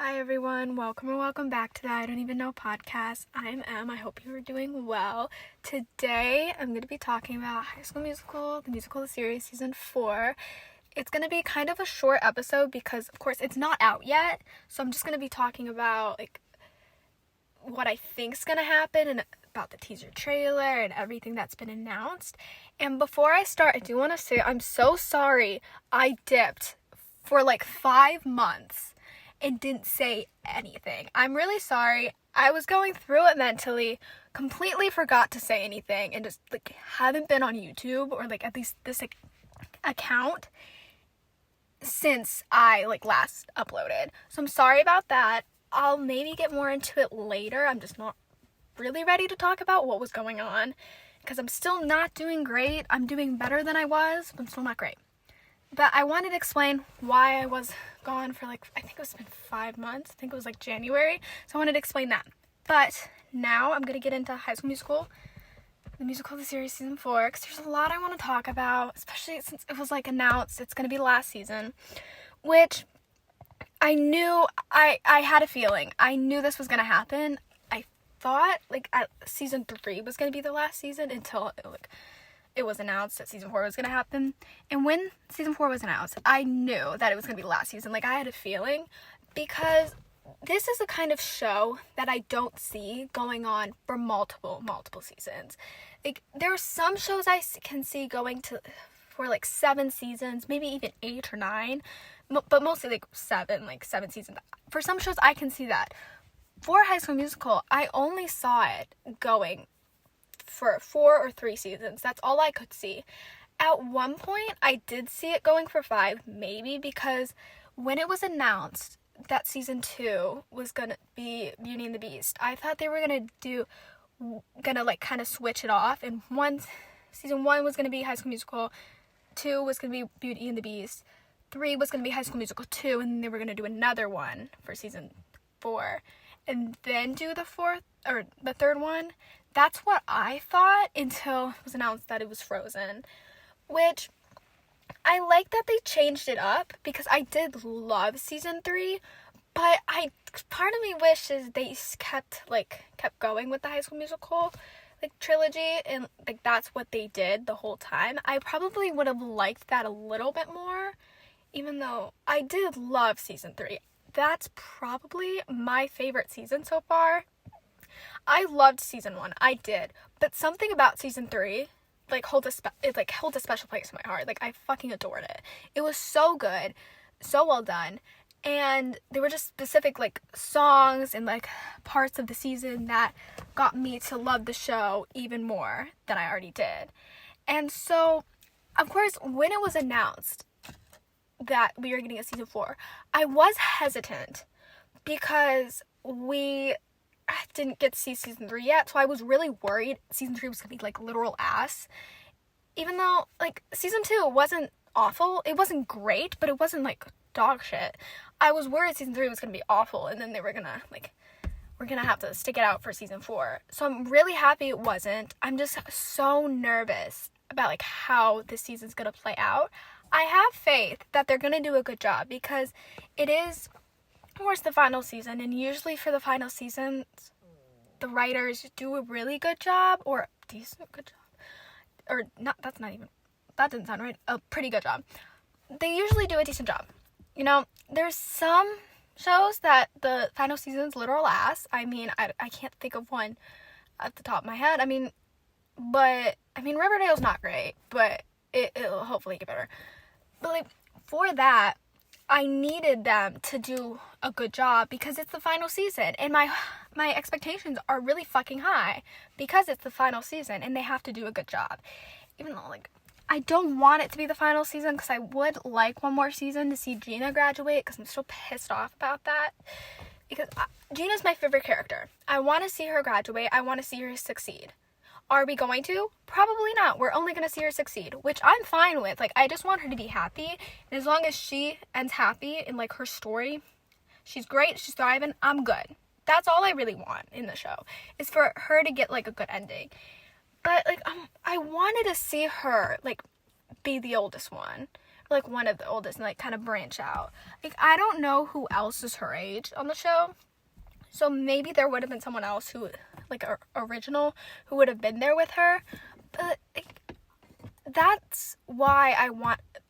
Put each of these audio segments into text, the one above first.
Hi everyone, welcome or welcome back to the I Don't Even Know podcast. I'm Em. I hope you are doing well. Today I'm going to be talking about High School Musical, the musical series, season 4. It's going to be kind of a short episode because, of course, it's not out yet. So I'm just going to be talking about what I think's going to happen and about the teaser trailer and everything that's been announced. And before I start, I do want to say I'm so sorry I dipped for 5 months and didn't say anything. I'm really sorry. I was going through it mentally, completely forgot to say anything, and just haven't been on YouTube or at least this account since I last uploaded. So I'm sorry about that. I'll maybe get more into it later. I'm just not really ready to talk about what was going on because I'm still not doing great. I'm doing better than I was, but I'm still not great. But I wanted to explain why I was gone for I think it was been 5 months. I think it was January. So I wanted to explain that. But now I'm going to get into High School Musical, the musical of the series season 4, because there's a lot I want to talk about, especially since it was announced it's going to be last season, which I knew, I had a feeling. I knew this was going to happen. I thought season 3 was going to be the last season until it was announced that season 4 was going to happen. And when season 4 was announced, I knew that it was going to be the last season. I had a feeling, because this is the kind of show that I don't see going on for multiple seasons. There are some shows I can see going for 7 seasons, maybe even 8 or 9, but mostly 7 seasons. For some shows, I can see that. For High School Musical, I only saw it going for 4 or 3 seasons. That's all I could see. At one point, I did see it going for 5, maybe, because when it was announced that season 2 was gonna be Beauty and the Beast, I thought they were gonna kind of switch it off, and season 1 was gonna be High School Musical, 2 was gonna be Beauty and the Beast, 3 was gonna be High School Musical 2, and then they were gonna do another one for season 4, and then do the third one. That's what I thought until it was announced that it was Frozen, which I like that they changed it up because I did love season 3, but part of me wishes they kept going with the High School Musical trilogy, and that's what they did the whole time. I probably would have liked that a little bit more, even though I did love season 3. That's probably my favorite season so far. I loved season 1, I did, but something about season 3 holds a special place in my heart. I fucking adored it. It was so good, so well done, and there were just specific songs and parts of the season that got me to love the show even more than I already did. And so, of course, when it was announced that we were getting a season 4, I was hesitant because I didn't get to see season 3 yet, so I was really worried season 3 was going to be literal ass. Even though season 2 wasn't awful, it wasn't great, but it wasn't dog shit. I was worried season 3 was going to be awful, and then they were going to we're going to have to stick it out for season 4. So I'm really happy it wasn't. I'm just so nervous about how this season's going to play out. I have faith that they're going to do a good job because it is, of course, the final season, and usually for the final seasons, the writers do a really good job, or a decent good job, or not, that didn't sound right, a pretty good job. They usually do a decent job. There's some shows that the final season's literal ass. I can't think of one at the top of my head. Riverdale's not great, but it'll hopefully get better. But for that, I needed them to do a good job because it's the final season, and my expectations are really fucking high because it's the final season and they have to do a good job. Even though I don't want it to be the final season because I would like one more season to see Gina graduate, because I'm still pissed off about that, because Gina's my favorite character. I want to see her graduate. I want to see her succeed. Are we going to? Probably not. We're only going to see her succeed, which I'm fine with. I just want her to be happy. And as long as she ends happy in, her story, she's great, she's thriving, I'm good. That's all I really want in the show, is for her to get, a good ending. But, I wanted to see her, be the oldest one. like one of the oldest and like kind of branch out. Like I don't know who else is her age on the show. So maybe there would have been someone else who, like, original, who would have been there with her. But, like, that's why I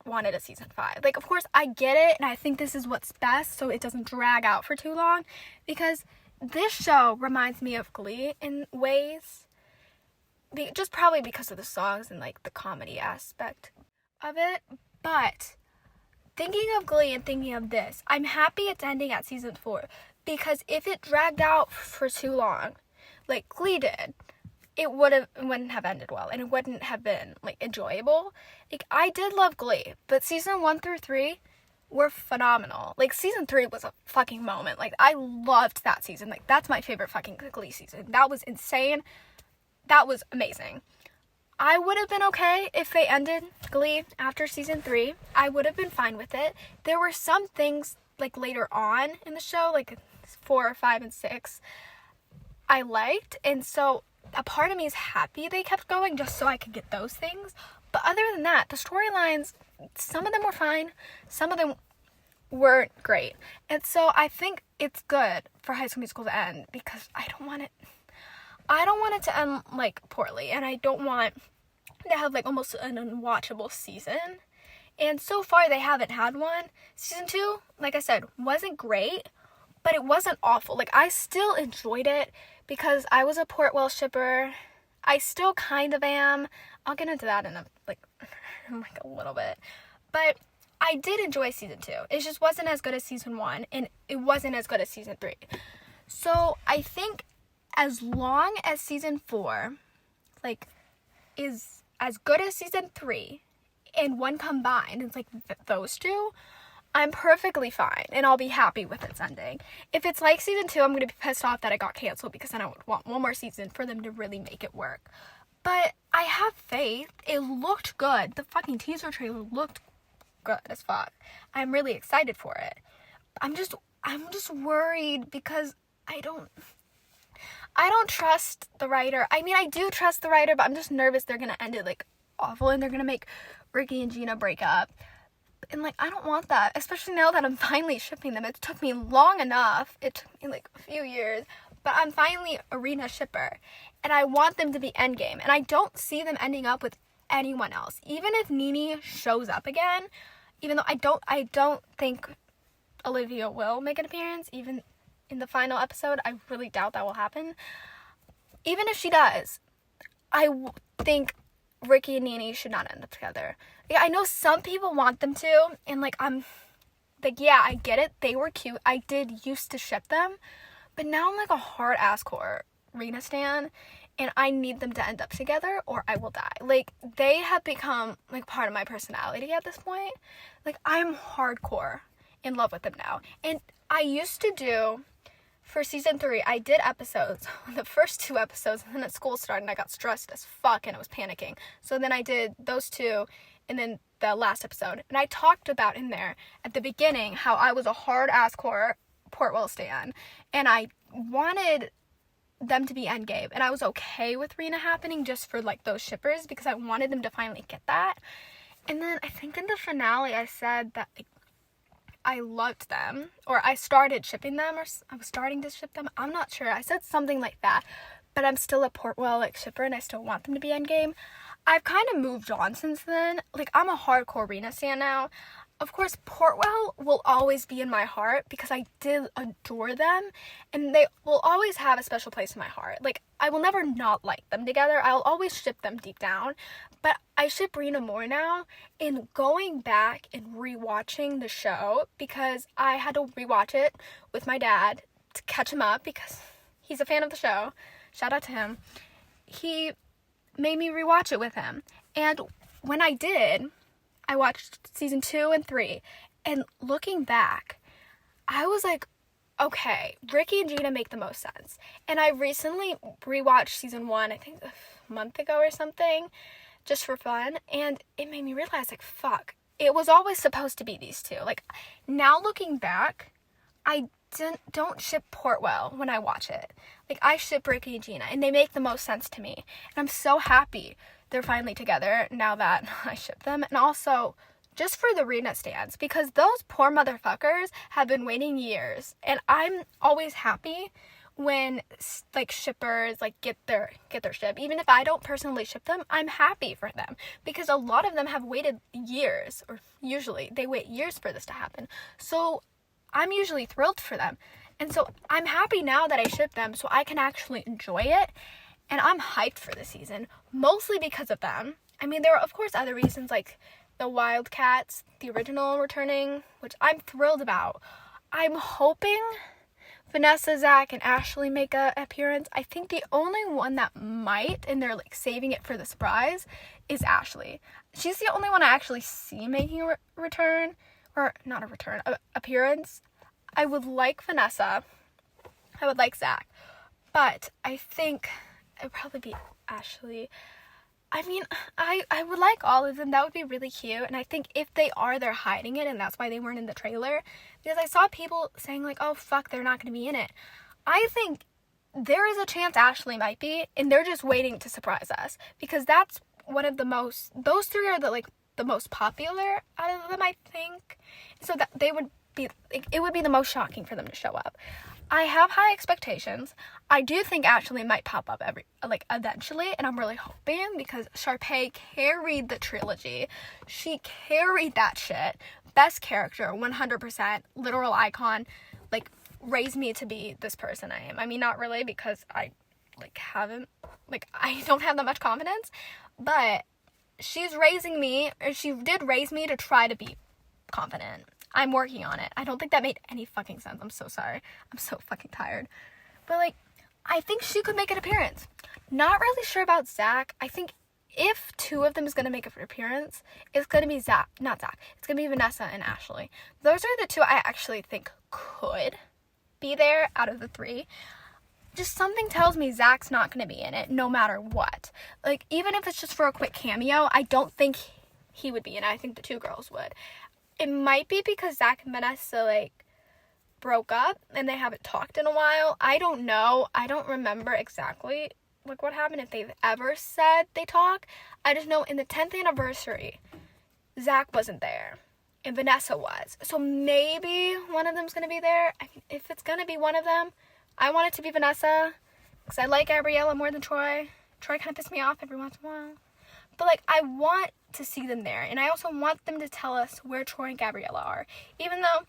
wanted a season 5. Like, of course, I get it, and I think this is what's best, so it doesn't drag out for too long. Because this show reminds me of Glee in ways. Just probably because of the songs and, like, the comedy aspect of it. But thinking of Glee and thinking of this, I'm happy it's ending at season 4. Because if it dragged out for too long, like Glee did, it wouldn't have ended well, and it wouldn't have been, like, enjoyable. Like, I did love Glee, but season 1 through 3 were phenomenal. Like, season 3 was a fucking moment. Like, I loved that season. Like, that's my favorite fucking Glee season. That was insane. That was amazing. I would have been okay if they ended Glee after season 3. I would have been fine with it. There were some things, like, later on in the show, like 4, 5, and 6, I liked, and so a part of me is happy they kept going just so I could get those things. But other than that, the storylines, some of them were fine, some of them weren't great, and so I think it's good for High School Musical to end, because I don't want it to end, like, poorly, and I don't want to have, like, almost an unwatchable season. And so far they haven't had one. Season 2, like I said, wasn't great, but it wasn't awful. Like, I still enjoyed it because I was a Portwell shipper. I still kind of am. I'll get into that in a little bit. But I did enjoy season 2. It just wasn't as good as season 1, and it wasn't as good as season 3. So I think as long as season 4, like, is as good as season 3, and one combined, it's like those two, I'm perfectly fine, and I'll be happy with its ending. If it's like season 2, I'm going to be pissed off that it got canceled, because then I would want one more season for them to really make it work. But I have faith. It looked good. The fucking teaser trailer looked good as fuck. I'm really excited for it. I'm just worried because I don't trust the writer. I mean, I do trust the writer, but I'm just nervous they're going to end it, like, awful, and they're going to make Ricky and Gina break up. And, like, I don't want that, especially now that I'm finally shipping them. It took me long enough. It took me, like, a few years, but I'm finally Arena shipper, and I want them to be endgame, and I don't see them ending up with anyone else. Even if Nene shows up again, even though I don't think Olivia will make an appearance, even in the final episode, I really doubt that will happen. Even if she does, I think Ricky and Nene should not end up together. Yeah, I know some people want them to, and, like, I'm like, yeah, I get it. They were cute. I did used to ship them, but now I'm, like, a hard-ass core Rena stan, and I need them to end up together or I will die. Like, they have become, like, part of my personality at this point. Like, I'm hardcore in love with them now. And I used to do, for season 3, I did episodes, the first 2 episodes, and then at school started, and I got stressed as fuck, and I was panicking. So then I did those 2, and then the last episode. And I talked about in there, at the beginning, how I was a hard-ass core Portwell stan, and I wanted them to be endgame, and I was okay with Rena happening just for, like, those shippers, because I wanted them to finally get that. And then I think in the finale I said that, like, I loved them, or I started shipping them, or I was starting to ship them. I'm not sure. I said something like that, but I'm still a Portwell, like, shipper, and I still want them to be endgame. I've kind of moved on since then. Like, I'm a hardcore Rena stan now. Of course, Portwell will always be in my heart because I did adore them, and they will always have a special place in my heart. Like, I will never not like them together. I'll always ship them deep down, but I ship Rena more now. And going back and rewatching the show, because I had to rewatch it with my dad to catch him up because he's a fan of the show. Shout out to him. He made me rewatch it with him, and when I did, I watched season 2 and 3, and looking back, I was like, okay, Ricky and Gina make the most sense. And I recently rewatched season 1, I think a month ago or something, just for fun, and it made me realize, like, fuck, it was always supposed to be these two. Like, now looking back, I don't ship Portwell when I watch it. Like, I ship Ricky and Gina, and they make the most sense to me. And I'm so happy they're finally together now that I ship them. And also, just for the Rena stans, because those poor motherfuckers have been waiting years, and I'm always happy when like shippers like get their ship. Even if I don't personally ship them, I'm happy for them, because a lot of them have waited years, or usually they wait years for this to happen. So I'm usually thrilled for them, and so I'm happy now that I ship them so I can actually enjoy it. And I'm hyped for this season, mostly because of them. I mean, there are of course other reasons, like the Wildcats, the original, returning, which I'm thrilled about. I'm hoping Vanessa, Zach, and Ashley make a appearance. I think the only one that might, and they're like saving it for the surprise, is Ashley. She's the only one I actually see making a return, or not a return, appearance. I would like Vanessa. I would like Zach. But I think it would probably be Ashley. I mean, I would like all of them. That would be really cute. And I think if they are, they're hiding it, and that's why they weren't in the trailer. Because I saw people saying like, oh fuck, they're not going to be in it. I think there is a chance Ashley might be, and they're just waiting to surprise us. Because that's one of the most, those three are the most popular out of them, I think. So that they would be, it would be the most shocking for them to show up. I have high expectations. I do think Ashley might pop up eventually, and I'm really hoping, because Sharpay carried the trilogy. She carried that shit. Best character, 100%, literal icon, like raised me to be this person I am. I mean, not really, because I I don't have that much confidence, but she's raising me, or she did raise me to try to be confident. I'm working on it. I don't think that made any fucking sense. I'm so sorry. I'm so fucking tired. But, like, I think she could make an appearance. Not really sure about Zach. I think if two of them is going to make an appearance, it's going to be Zach. Not Zach. It's going to be Vanessa and Ashley. Those are the two I actually think could be there out of the three. Just something tells me Zach's not going to be in it no matter what. Like, even if it's just for a quick cameo, I don't think he would be in it. I think the two girls would. It might be because Zach and Vanessa, like, broke up and they haven't talked in a while. I don't know. I don't remember exactly, like, what happened, if they've ever said they talk. I just know in the 10th anniversary, Zach wasn't there and Vanessa was. So maybe one of them's going to be there. I mean, if it's going to be one of them, I want it to be Vanessa, because I like Gabriella more than Troy. Troy kind of pissed me off every once in a while. But, like, I want to see them there. And I also want them to tell us where Troy and Gabriella are. Even though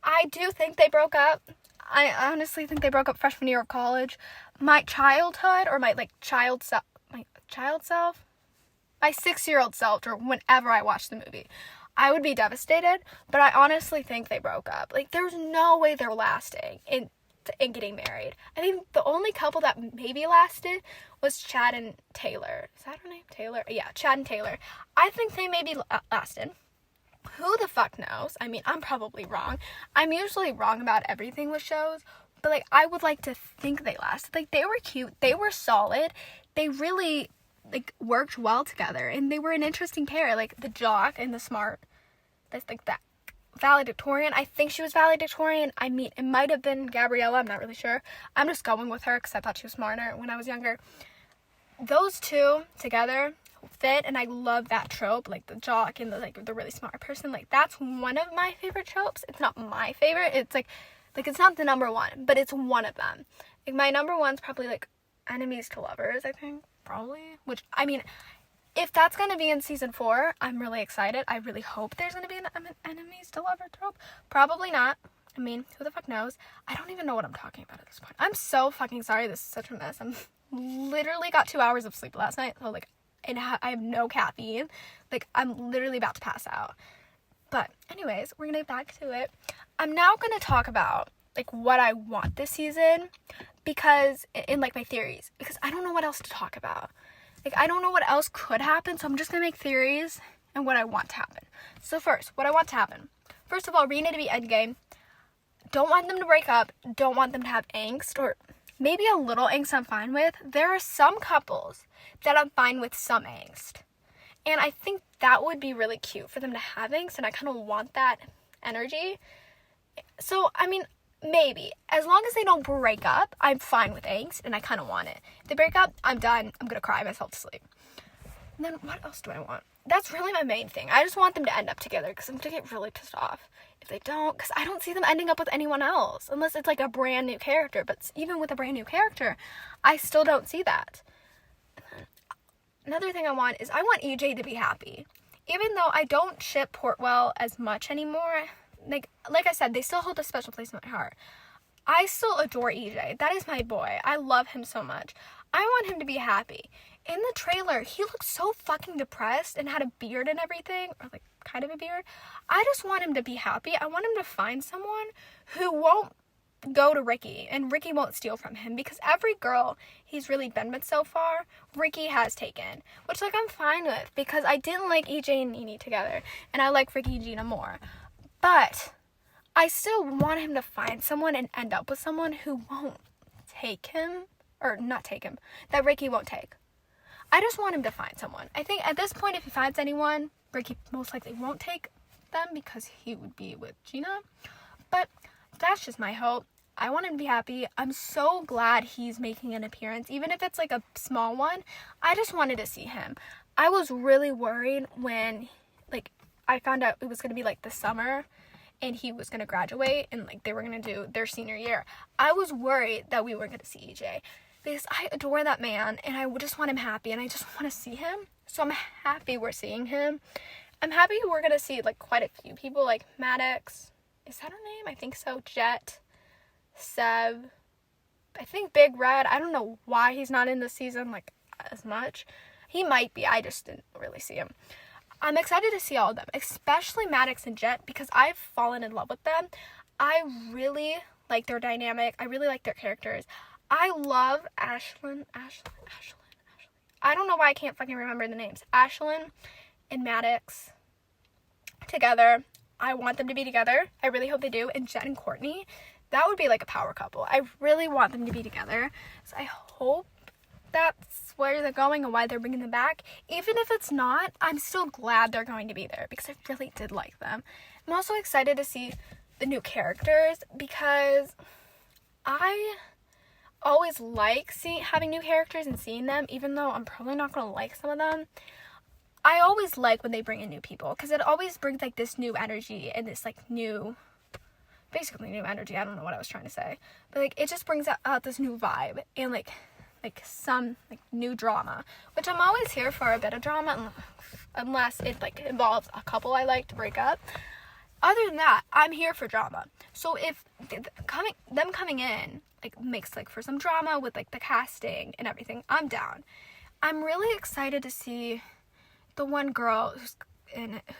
I do think they broke up. I honestly think they broke up freshman year of college. My childhood, or my, like, child self, my 6-year-old self, or whenever I watched the movie, I would be devastated. But I honestly think they broke up. Like, there's no way they're lasting in getting married. I think the only couple that maybe lasted was Chad and Taylor. Is that her name? Taylor? Yeah, Chad and Taylor. I think they maybe lasted. Who the fuck knows? I mean, I'm probably wrong. I'm usually wrong about everything with shows, but, like, I would like to think they lasted. Like, they were cute. They were solid. They really, like, worked well together, and they were an interesting pair. Like, the jock and the smart. That's, like, that valedictorian. I think she was valedictorian. I mean, it might have been Gabriella. I'm not really sure. I'm just going with her because I thought she was smarter when I was younger. Those two together fit, and I love that trope, like the jock and the really smart person. Like, that's one of my favorite tropes. It's not my favorite. It's like it's not the number one, but it's one of them. Like, my number one's probably, like, enemies to lovers, I think, probably. Which, I mean, if that's going to be in season 4, I'm really excited. I really hope there's going to be an enemies to lover trope. Probably not. I mean, who the fuck knows? I don't even know what I'm talking about at this point. I'm so fucking sorry. This is such a mess. I'm literally got 2 hours of sleep last night. So, like, and I have no caffeine. Like, I'm literally about to pass out. But anyways, we're going to get back to it. I'm now going to talk about, like, what I want this season. Because, in, like, my theories. Because I don't know what else to talk about. Like, I don't know what else could happen, so I'm just going to make theories and what I want to happen. So first, what I want to happen. First of all, Rena to be endgame. Don't want them to break up. Don't want them to have angst, or maybe a little angst I'm fine with. There are some couples that I'm fine with some angst. And I think that would be really cute for them to have angst, and I kind of want that energy. So, I mean, maybe. As long as they don't break up, I'm fine with angst, and I kind of want it. If they break up, I'm done. I'm going to cry myself to sleep. And then what else do I want? that's really my main thing. I just want them to end up together because I'm going to get really pissed off if they don't, because I don't see them ending up with anyone else unless it's like a brand new character. But even with a brand new character, I still don't see that. Another thing I want EJ to be happy. Even though I don't ship Portwell as much anymore, like I said, they still hold a special place in my heart. I still adore EJ. That is my boy. I love him so much. I want him to be happy. In the trailer, he looked so fucking depressed and had a beard and everything, or like kind of a beard. I just want him to be happy. I want him to find someone who won't go to Ricky and Ricky won't steal from him, because every girl he's really been with so far, Ricky has taken, which like I'm fine with, because I didn't like EJ and Nene together and I like Ricky and Gina more. But I still want him to find someone and end up with someone who won't take him, or not take him, that Ricky won't take. I just want him to find someone. I think at this point, if he finds anyone, Ricky most likely won't take them because he would be with Gina. But that's just my hope. I want him to be happy. I'm so glad he's making an appearance, even if it's like a small one. I just wanted to see him. I was really worried when like I found out it was going to be like the summer and he was going to graduate and like they were going to do their senior year. I was worried that we weren't going to see EJ. Because I adore that man, and I just want him happy, and I just want to see him. So I'm happy we're seeing him. I'm happy we're going to see, like, quite a few people, like Maddox. Is that her name? I think so. Jet. Seb. I think Big Red. I don't know why he's not in this season, like, as much. He might be. I just didn't really see him. I'm excited to see all of them, especially Maddox and Jet, because I've fallen in love with them. I really like their dynamic. I really like their characters. I love Ashlyn. I don't know why I can't fucking remember the names. Ashlyn and Maddox together. I want them to be together. I really hope they do. And Jen and Courtney, that would be like a power couple. I really want them to be together. So I hope that's where they're going and why they're bringing them back. Even if it's not, I'm still glad they're going to be there because I really did like them. I'm also excited to see the new characters because I always like having new characters and seeing them, even though I'm probably not going to like some of them. I always like when they bring in new people because it always brings like this new energy and this like basically new energy. I don't know what I was trying to say, but like it just brings out this new vibe and like some like new drama, which I'm always here for a bit of drama unless it like involves a couple I like to break up. Other than that, I'm here for drama. So if them coming in like makes like for some drama with like the casting and everything, I'm down. I'm really excited to see the one girl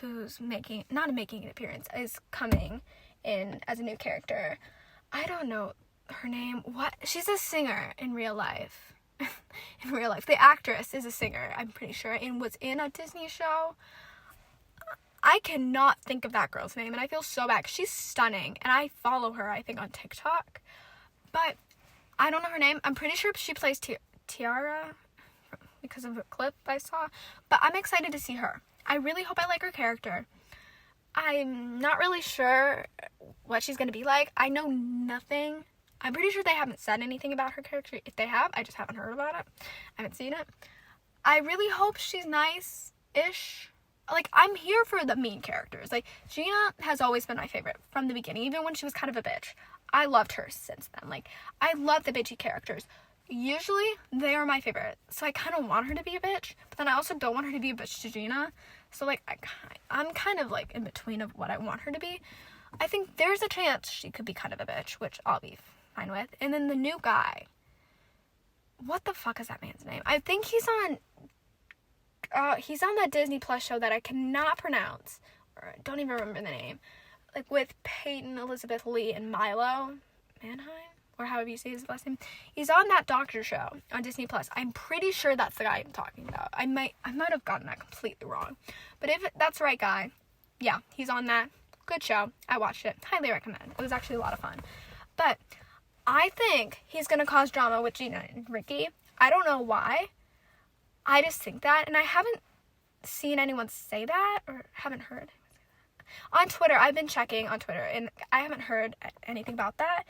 who's not making an appearance, is coming in as a new character. I don't know her name. What? She's a singer in real life. In real life. The actress is a singer, I'm pretty sure, and was in a Disney show. I cannot think of that girl's name, and I feel so bad. She's stunning, and I follow her, I think, on TikTok. But I don't know her name. I'm pretty sure she plays Tiara because of a clip I saw. But I'm excited to see her. I really hope I like her character. I'm not really sure what she's going to be like. I know nothing. I'm pretty sure they haven't said anything about her character. If they have, I just haven't heard about it. I haven't seen it. I really hope she's nice-ish. Like, I'm here for the mean characters. Like, Gina has always been my favorite from the beginning, even when she was kind of a bitch. I loved her since then. Like, I love the bitchy characters. Usually, they are my favorite. So I kind of want her to be a bitch, but then I also don't want her to be a bitch to Gina. So, like, I'm kind of, like, in between of what I want her to be. I think there's a chance she could be kind of a bitch, which I'll be fine with. And then the new guy. What the fuck is that man's name? I think he's on that Disney Plus show that I cannot pronounce. Or I don't even remember the name. Like, with Peyton, Elizabeth Lee, and Milo Manheim, or however you say his last name. He's on that doctor show on Disney Plus. I'm pretty sure that's the guy I'm talking about. I might have gotten that completely wrong. But if that's the right guy, yeah, he's on that. Good show. I watched it. Highly recommend. It was actually a lot of fun. But I think he's going to cause drama with Gina and Ricky. I don't know why. I just think that. And I haven't seen anyone say that, or haven't heard on Twitter. I've been checking on Twitter, and I haven't heard anything about that.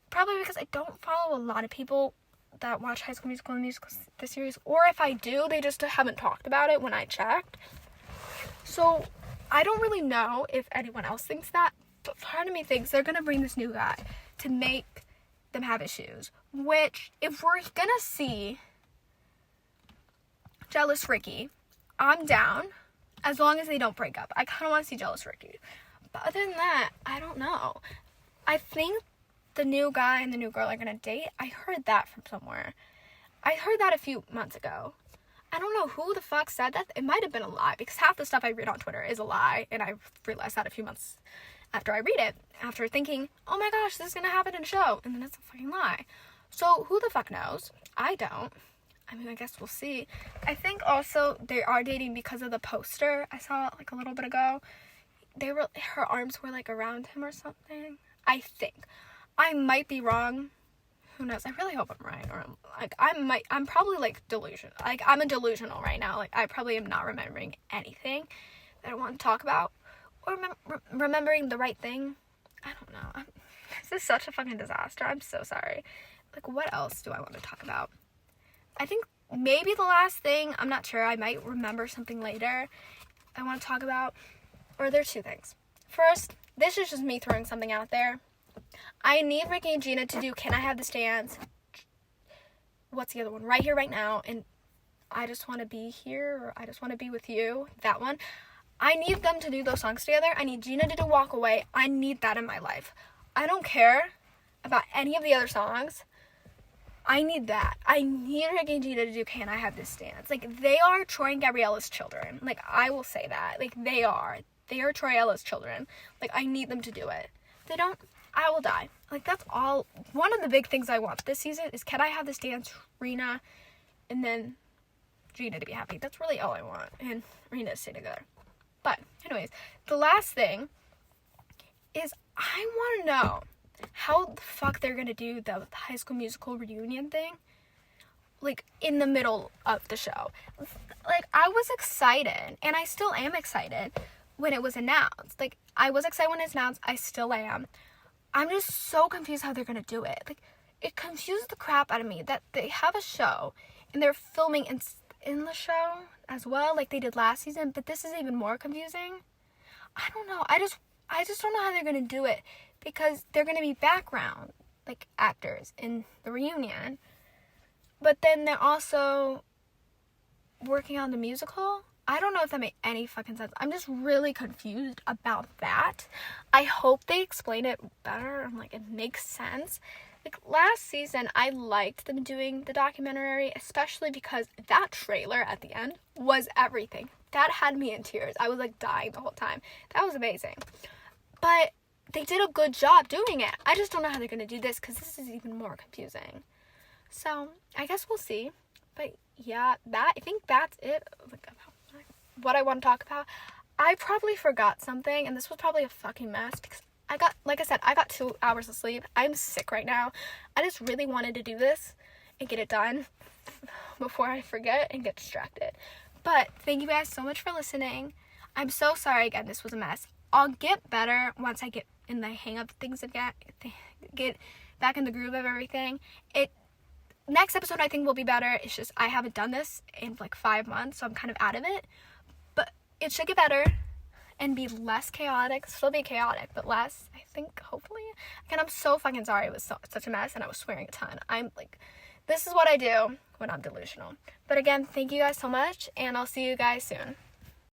Probably because I don't follow a lot of people that watch High School Musical and the series. Or if I do, they just haven't talked about it when I checked. So I don't really know if anyone else thinks that, but part of me thinks they're gonna bring this new guy to make them have issues. Which, if we're gonna see Jealous Ricky, I'm down, as long as they don't break up. I kind of want to see Jealous Ricky. But other than that, I don't know. I think the new guy and the new girl are gonna date. I heard that from somewhere. I heard that a few months ago. I don't know who the fuck said that. It might have been a lie, because half the stuff I read on Twitter is a lie, and I realized that a few months after I read it, after thinking, oh my gosh, this is gonna happen in the show, and then it's a fucking lie. So who the fuck knows? I don't. I mean, I guess we'll see. I think also they are dating because of the poster I saw like a little bit ago. Her arms were like around him or something. I think. I might be wrong. Who knows? I really hope I'm right. Or I'm probably like delusional. Like, I'm a delusional right now. Like, I probably am not remembering anything that I want to talk about. Or remembering the right thing. I don't know. This is such a fucking disaster. I'm so sorry. Like, what else do I want to talk about? I think maybe the last thing, I'm not sure. I might remember something later I want to talk about. Or there's two things. First, this is just me throwing something out there. I need Ricky and Gina to do Can I Have This Dance? What's the other one? Right Here, Right Now. And I Just Want to Be Here, or I Just Want to Be With You. That one. I need them to do those songs together. I need Gina to do Walk Away. I need that in my life. I don't care about any of the other songs. I need that. I need Ricky and Gina to do Can I Have This Dance? Like, they are Troy and Gabriella's children. Like, I will say that. Like, they are. They are Troyella's children. Like, I need them to do it. If they don't, I will die. Like, that's all. One of the big things I want this season is Can I Have This Dance, Rena, and then Gina to be happy. That's really all I want. And Rena to stay together. But, anyways, the last thing is I want to know how the fuck they're gonna do the High School Musical reunion thing, like, in the middle of the show. Like, I was excited, and I still am excited when it was announced. Like, I was excited when it's announced. I still am. I'm just so confused how they're gonna do it. Like, it confused the crap out of me that they have a show, and they're filming in the show as well, like they did last season, but this is even more confusing. I don't know. I just don't know how they're gonna do it, because they're going to be background, like, actors in the reunion. But then they're also working on the musical. I don't know if that made any fucking sense. I'm just really confused about that. I hope they explain it better and, like, it makes sense. Like, last season, I liked them doing the documentary, especially because that trailer at the end was everything. That had me in tears. I was, like, dying the whole time. That was amazing. But they did a good job doing it. I just don't know how they're going to do this, because this is even more confusing. So, I guess we'll see. But, yeah, I think that's it. Like, what I want to talk about. I probably forgot something, and this was probably a fucking mess, because I got 2 hours of sleep. I'm sick right now. I just really wanted to do this and get it done before I forget and get distracted. But, thank you guys so much for listening. I'm so sorry again, this was a mess. I'll get better once I get in the hang of things again, get back in the groove of everything. Next episode I think will be better. It's just I haven't done this in like 5 months, so I'm kind of out of it. But it should get better and be less chaotic. Still be chaotic, but less, I think, hopefully. Again, I'm so fucking sorry it was such a mess, and I was swearing a ton. I'm like, this is what I do when I'm delusional. But again, thank you guys so much, and I'll see you guys soon.